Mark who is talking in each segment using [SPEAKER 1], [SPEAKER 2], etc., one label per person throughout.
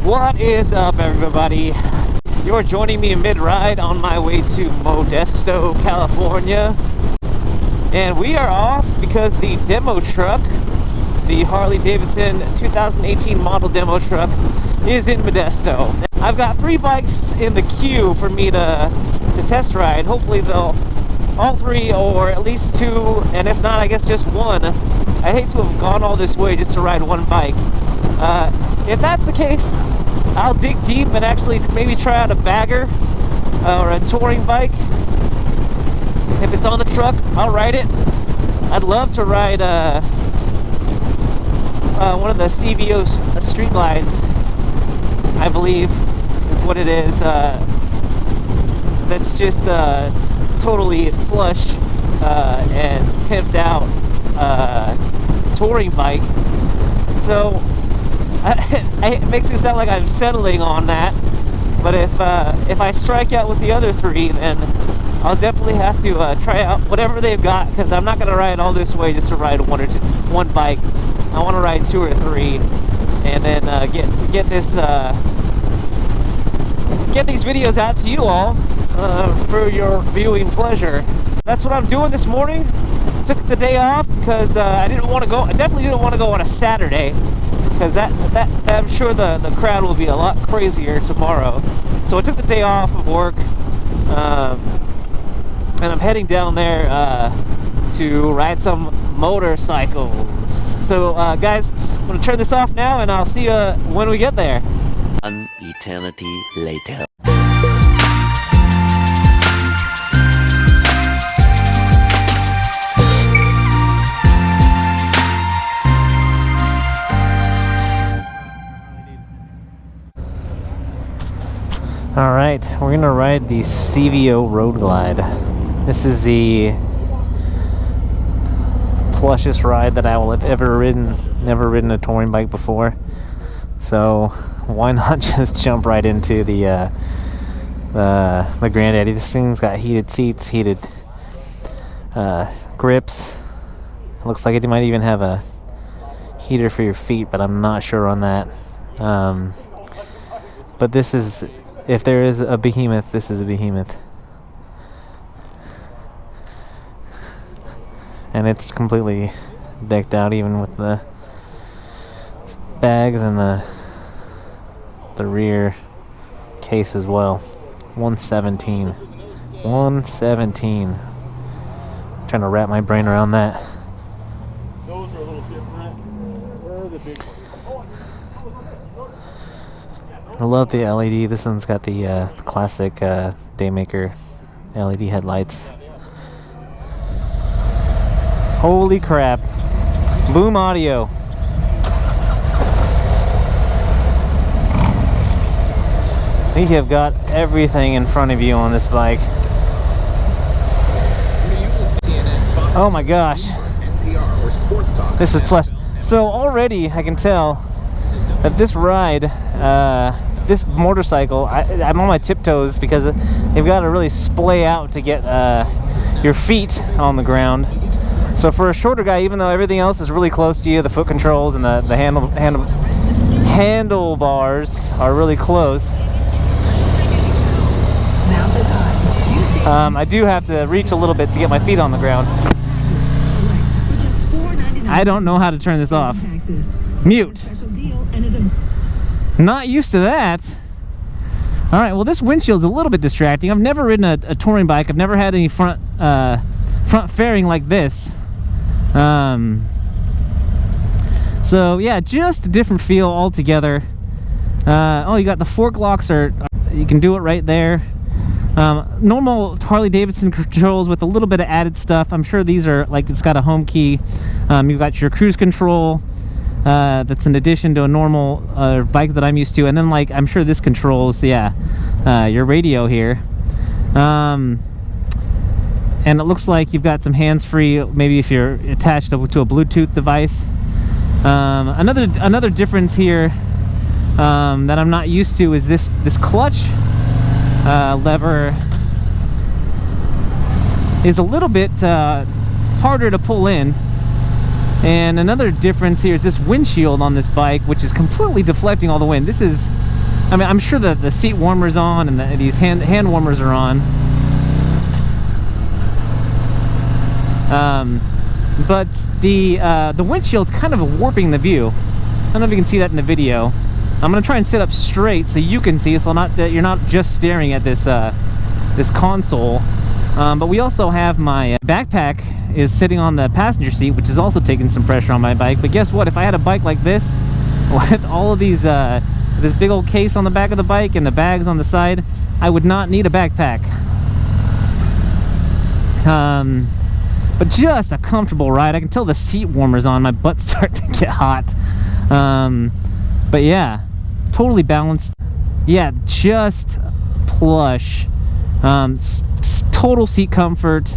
[SPEAKER 1] What is up, everybody? You're joining me mid-ride on my way to Modesto, California. And we are off because the demo truck, the Harley-Davidson 2018 model demo truck, is in Modesto. I've got 3 bikes in the queue for me to test ride. Hopefully they'll all 3, or at least 2, and if not, I guess just 1. I hate to have gone all this way just to ride 1 bike. If that's the case, I'll dig deep and actually maybe try out a bagger or a touring bike. If it's on the truck, I'll ride it. I'd love to ride one of the CVO street glides, I believe is what it is. That's just totally plush and pimped out touring bike. So it makes it sound like I'm settling on that, but if I strike out with the other 3, then I'll definitely have to try out whatever they've got, because I'm not going to ride all this way just to ride one bike. I want to ride 2 or 3, and then get these videos out to you all for your viewing pleasure. That's what I'm doing this morning. Took the day off because I definitely didn't want to go on a Saturday, because I'm sure the crowd will be a lot crazier tomorrow. So I took the day off of work, and I'm heading down there to ride some motorcycles. So guys, I'm gonna turn this off now, and I'll see you when we get there.
[SPEAKER 2] An eternity later.
[SPEAKER 1] Alright, we're gonna ride the CVO Road Glide. This is the plushest ride that I will have ever ridden. Never ridden a touring bike before, so why not just jump right into the granddaddy. This thing's got heated seats, heated grips. Looks like it might even have a heater for your feet, but I'm not sure on that. But this is, if there is a behemoth, this is a behemoth. And it's completely decked out, even with the bags and the rear case as well. 117. 117. I'm trying to wrap my brain around that.
[SPEAKER 3] Those are a little different. Where are the big ones?
[SPEAKER 1] I love the LED. This one's got the classic Daymaker LED headlights. Holy crap. Boom audio. I think you've got everything in front of you on this bike. Oh my gosh. This is plush. So already I can tell that this ride, this motorcycle, I'm on my tiptoes because they've got to really splay out to get your feet on the ground. So for a shorter guy, even though everything else is really close to you, the foot controls and the handlebars are really close, I do have to reach a little bit to get my feet on the ground. I don't know how to turn this off. Mute. Not used to that. All right, well, this windshield's a little bit distracting. I've never ridden a touring bike. I've never had any front fairing like this. So yeah, just a different feel altogether. Oh, you got the fork locks, you can do it right there. Normal Harley-Davidson controls with a little bit of added stuff. I'm sure these are, like, it's got a home key. You've got your cruise control. That's in addition to a normal bike that I'm used to, and then, like, I'm sure this controls, yeah, your radio here. And it looks like you've got some hands-free, maybe if you're attached to a Bluetooth device. Another difference here that I'm not used to is this clutch lever is a little bit harder to pull in. And another difference here is this windshield on this bike, which is completely deflecting all the wind. This is I mean, I'm sure that the seat warmer's on and these hand warmers are on. But the windshield's kind of warping the view. I don't know if you can see that in the video. I'm gonna try and sit up straight so you can see, so that you're not just staring at this this console. But we also have my backpack is sitting on the passenger seat, which is also taking some pressure on my bike. But guess what? If I had a bike like this, with all of these, this big old case on the back of the bike and the bags on the side, I would not need a backpack. But just a comfortable ride. I can tell the seat warmer's on. My butt's starting to get hot. But yeah, totally balanced. Yeah, just plush. Total seat comfort.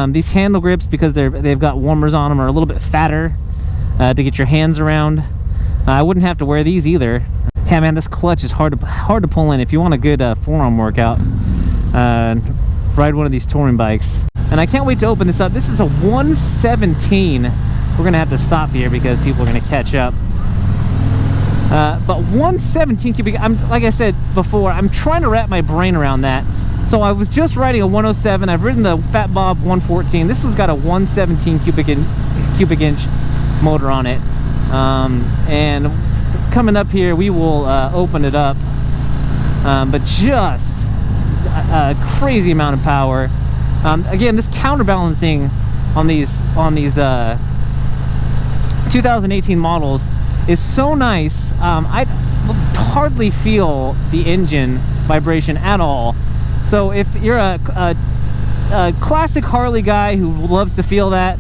[SPEAKER 1] These handle grips, because they've got warmers on them, are a little bit fatter to get your hands around. I wouldn't have to wear these either. Yeah, man, this clutch is hard to pull in. If you want a good forearm workout, ride one of these touring bikes. And I can't wait to open this up. This is a 117. We're gonna have to stop here because people are gonna catch up. But 117 cubic, like I said before, I'm trying to wrap my brain around that. So I was just riding a 107. I've ridden the Fat Bob 114. This has got a 117 cubic inch motor on it. And coming up here, we will open it up. But just a crazy amount of power. Again, this counterbalancing on these 2018 models is so nice. I hardly feel the engine vibration at all. So if you're a classic Harley guy who loves to feel that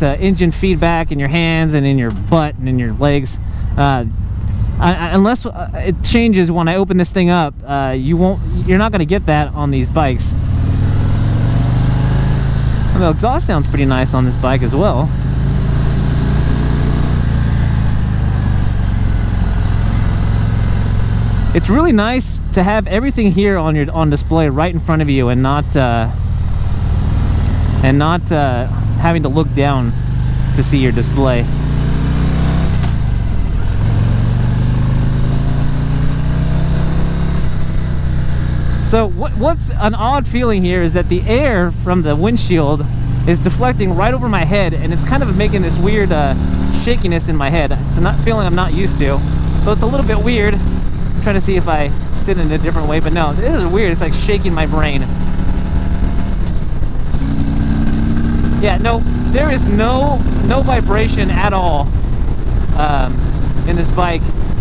[SPEAKER 1] engine feedback in your hands and in your butt and in your legs, unless it changes when I open this thing up, you're not going to get that on these bikes. The exhaust sounds pretty nice on this bike as well. It's really nice to have everything here on display right in front of you, and not having to look down to see your display. So what's an odd feeling here is that the air from the windshield is deflecting right over my head, and it's kind of making this weird shakiness in my head. It's a feeling I'm not used to, so it's a little bit weird. I'm trying to see if I sit in a different way, but no, this is weird. It's like shaking my brain. Yeah, no, there is no vibration at all in this bike,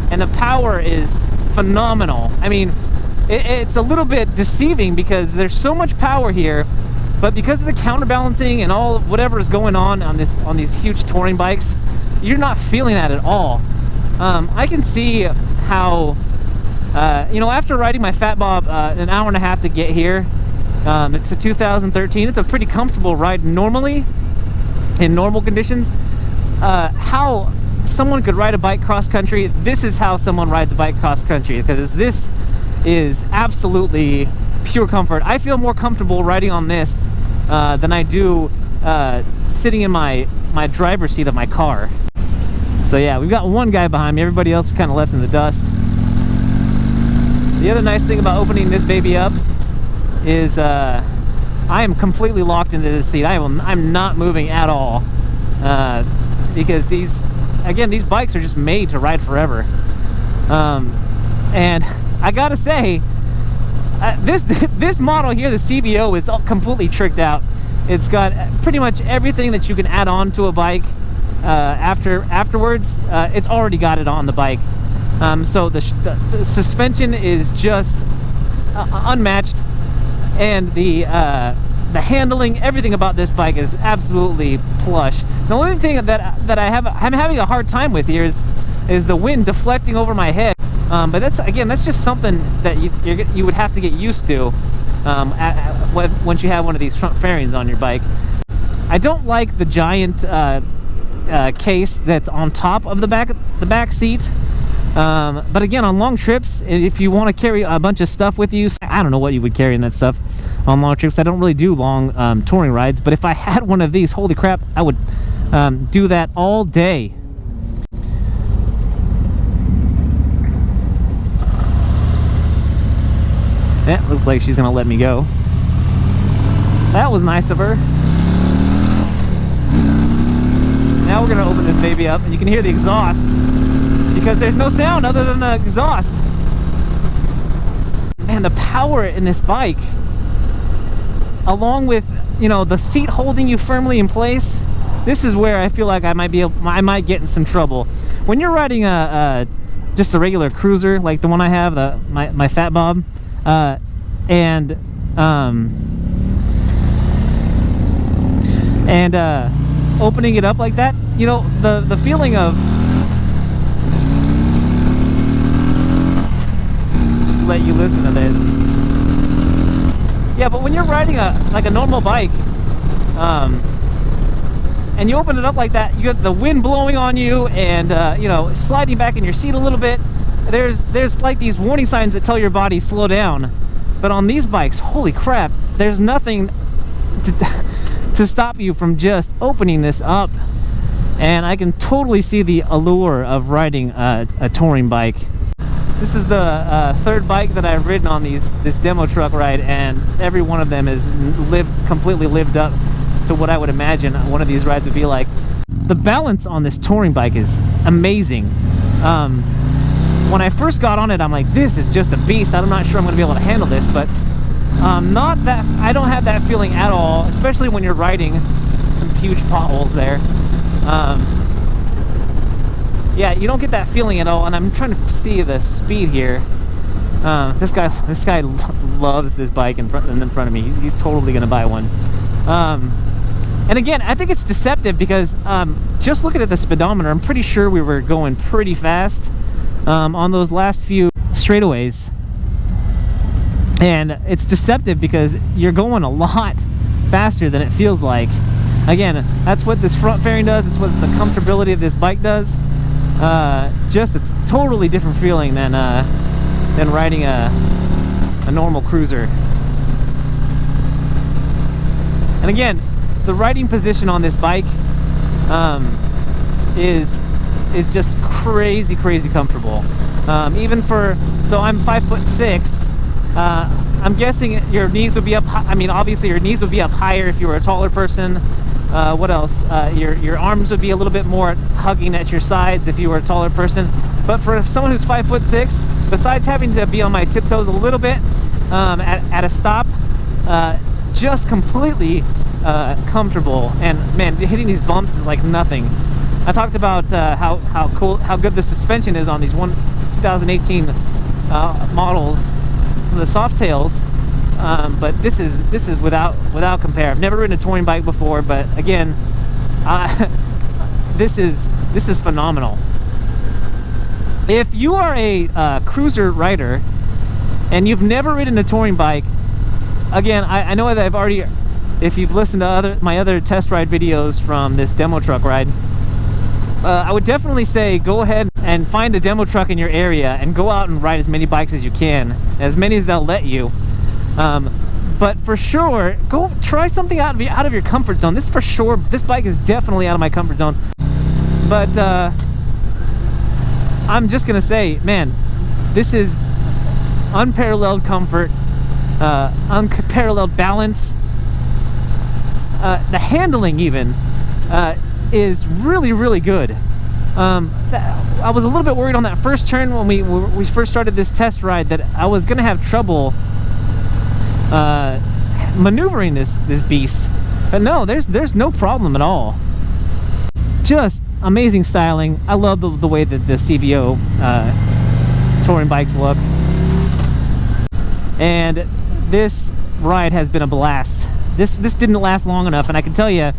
[SPEAKER 1] and the power is phenomenal. I mean, it's a little bit deceiving because there's so much power here, but because of the counterbalancing and all whatever is going on these huge touring bikes, you're not feeling that at all. I can see how you know, after riding my Fat Bob an hour and a half to get here, it's a 2013. It's a pretty comfortable ride normally in normal conditions. How someone could ride a bike cross country, this is how someone rides a bike cross country, because this is absolutely pure comfort. I feel more comfortable riding on this than I do sitting in my driver's seat of my car. So yeah, we've got one guy behind me. Everybody else kind of left in the dust. The other nice thing about opening this baby up is I am completely locked into this seat. I'm not moving at all because these bikes are just made to ride forever. And I gotta say, this model here, the CVO, is completely tricked out. It's got pretty much everything that you can add on to a bike afterwards. It's already got it on the bike. So the suspension is just unmatched, and the handling, everything about this bike is absolutely plush. The only thing that I'm having a hard time with here is the wind deflecting over my head. But that's just something that you would have to get used to once you have one of these front fairings on your bike. I don't like the giant case that's on top of the back seat. But again, on long trips, if you want to carry a bunch of stuff with you, I don't know what you would carry in that stuff on long trips. I don't really do long touring rides, but if I had one of these, holy crap, I would do that all day. Yeah, looks like she's gonna let me go. That was nice of her. Now we're gonna open this baby up, and you can hear the exhaust because there's no sound other than the exhaust. Man, the power in this bike, along with, you know, the seat holding you firmly in place, this is where I feel like I might get in some trouble. When you're riding just a regular cruiser like the one I have, my Fat Bob, and opening it up like that, you know, the feeling of, just let you listen to this. Yeah, but when you're riding like a normal bike, and you open it up like that, you get the wind blowing on you, and you know, sliding back in your seat a little bit. There's like these warning signs that tell your body slow down. But on these bikes, holy crap, there's nothing to stop you from just opening this up. And I can totally see the allure of riding a touring bike. This is the third bike that I've ridden on this demo truck ride, and every one of them has completely lived up to what I would imagine one of these rides would be like. The balance on this touring bike is amazing. When I first got on it, I'm like, this is just a beast. I'm not sure I'm going to be able to handle this, but I don't have that feeling at all, especially when you're riding some huge potholes there. Yeah, you don't get that feeling at all. And I'm trying to see the speed here. This guy loves this bike in front of me. He's totally going to buy one. And again, I think it's deceptive because just looking at the speedometer, I'm pretty sure we were going pretty fast on those last few straightaways. And it's deceptive because you're going a lot faster than it feels like. Again, that's what this front fairing does. It's what the comfortability of this bike does. Just a totally different feeling than riding a normal cruiser. And again, the riding position on this bike is just crazy comfortable. Even for, so I'm 5'6". I'm guessing your knees would be up. I mean, obviously your knees would be up higher if you were a taller person. What else? Your arms would be a little bit more hugging at your sides if you were a taller person. But for someone who's 5'6", besides having to be on my tiptoes a little bit at a stop, just completely comfortable. And man, hitting these bumps is like nothing. I talked about how good the suspension is on these 2018 models, the Softails. But this is without compare. I've never ridden a touring bike before, but again, this is phenomenal. If you are a cruiser rider and you've never ridden a touring bike, again, I know that I've already, if you've listened to my other test ride videos from this demo truck ride, I would definitely say go ahead and find a demo truck in your area and go out and ride as many bikes as you can, as many as they'll let you. But for sure, go try something out of your comfort zone. This for sure, this bike is definitely out of my comfort zone. But I'm just gonna say, man, this is unparalleled comfort, unparalleled balance. The handling even is really good. I was a little bit worried on that first turn when we first started this test ride that I was gonna have trouble maneuvering this beast, but no, there's no problem at all. Just amazing styling. I love the way that the CVO touring bikes look, and this ride has been a blast. This didn't last long enough, and I can tell you,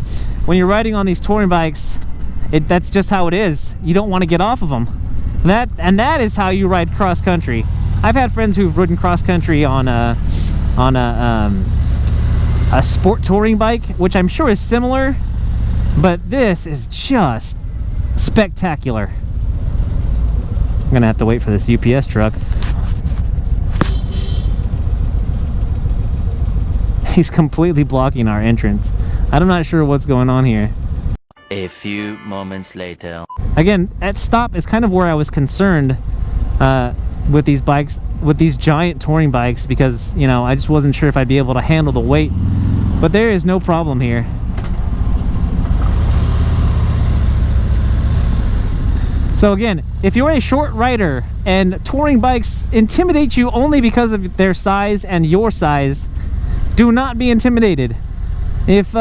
[SPEAKER 1] when you're riding on these touring bikes, that's just how it is. You don't want to get off of them. That is how you ride cross country. I've had friends who've ridden cross country on a sport touring bike, which I'm sure is similar, but this is just spectacular. I'm gonna have to wait for this UPS truck. He's completely blocking our entrance. I'm not sure what's going on here.
[SPEAKER 2] A few moments later.
[SPEAKER 1] Again, at stop is kind of where I was concerned with these bikes. with these giant touring bikes because, you know, I just wasn't sure if I'd be able to handle the weight. But there is no problem here. So again, if you're a short rider and touring bikes intimidate you only because of their size and your size, do not be intimidated. If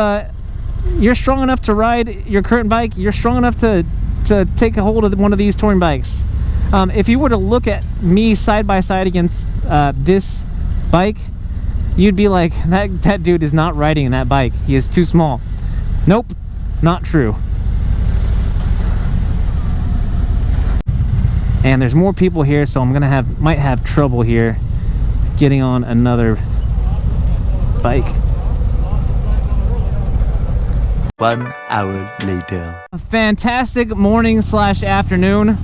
[SPEAKER 1] you're strong enough to ride your current bike, you're strong enough to take a hold of one of these touring bikes. If you were to look at me side by side against this bike, you'd be like, that dude is not riding that bike. He is too small. Nope, not true. And there's more people here, so I'm gonna might have trouble here getting on another bike.
[SPEAKER 2] 1 hour later.
[SPEAKER 1] A fantastic morning / afternoon.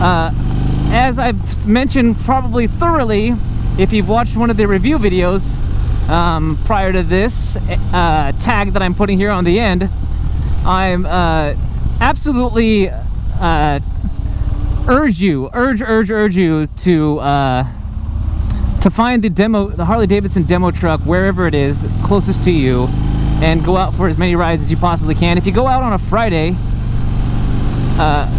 [SPEAKER 1] As I've mentioned probably thoroughly, if you've watched one of the review videos prior to this tag that I'm putting here on the end, I'm absolutely urge you to find the Harley-Davidson demo truck wherever it is closest to you and go out for as many rides as you possibly can. If you go out on a Friday,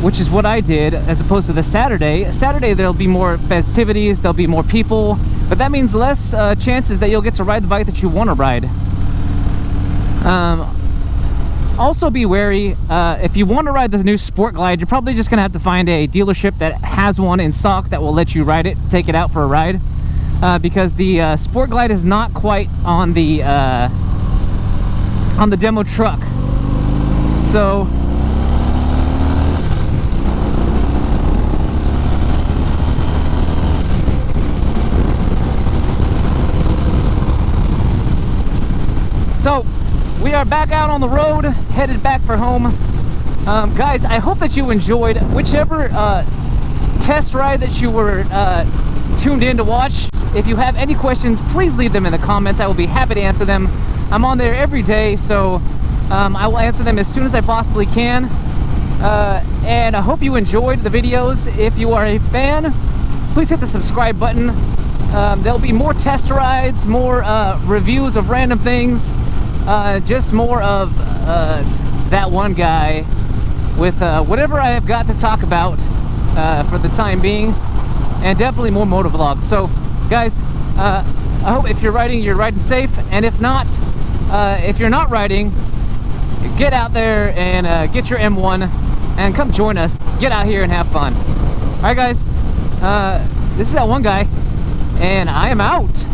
[SPEAKER 1] which is what I did, as opposed to the Saturday there'll be more festivities, there'll be more people, but that means less chances that you'll get to ride the bike that you want to ride. Also be wary, if you want to ride the new Sport Glide, you're probably just gonna have to find a dealership that has one in stock that will let you ride it, take it out for a ride, because the Sport Glide is not quite on the demo truck. So we are back out on the road, headed back for home. Guys, I hope that you enjoyed whichever test ride that you were tuned in to watch. If you have any questions, please leave them in the comments. I will be happy to answer them. I'm on there every day, so I will answer them as soon as I possibly can. And I hope you enjoyed the videos. If you are a fan, please hit the subscribe button. There'll be more test rides, more reviews of random things, just more of that one guy with whatever I have got to talk about for the time being, and definitely more motovlogs. So guys, I hope if you're riding safe, and if not, if you're not riding, get out there and get your M1 and come join us. Get out here and have fun. All right guys, this is that one guy, and I am out.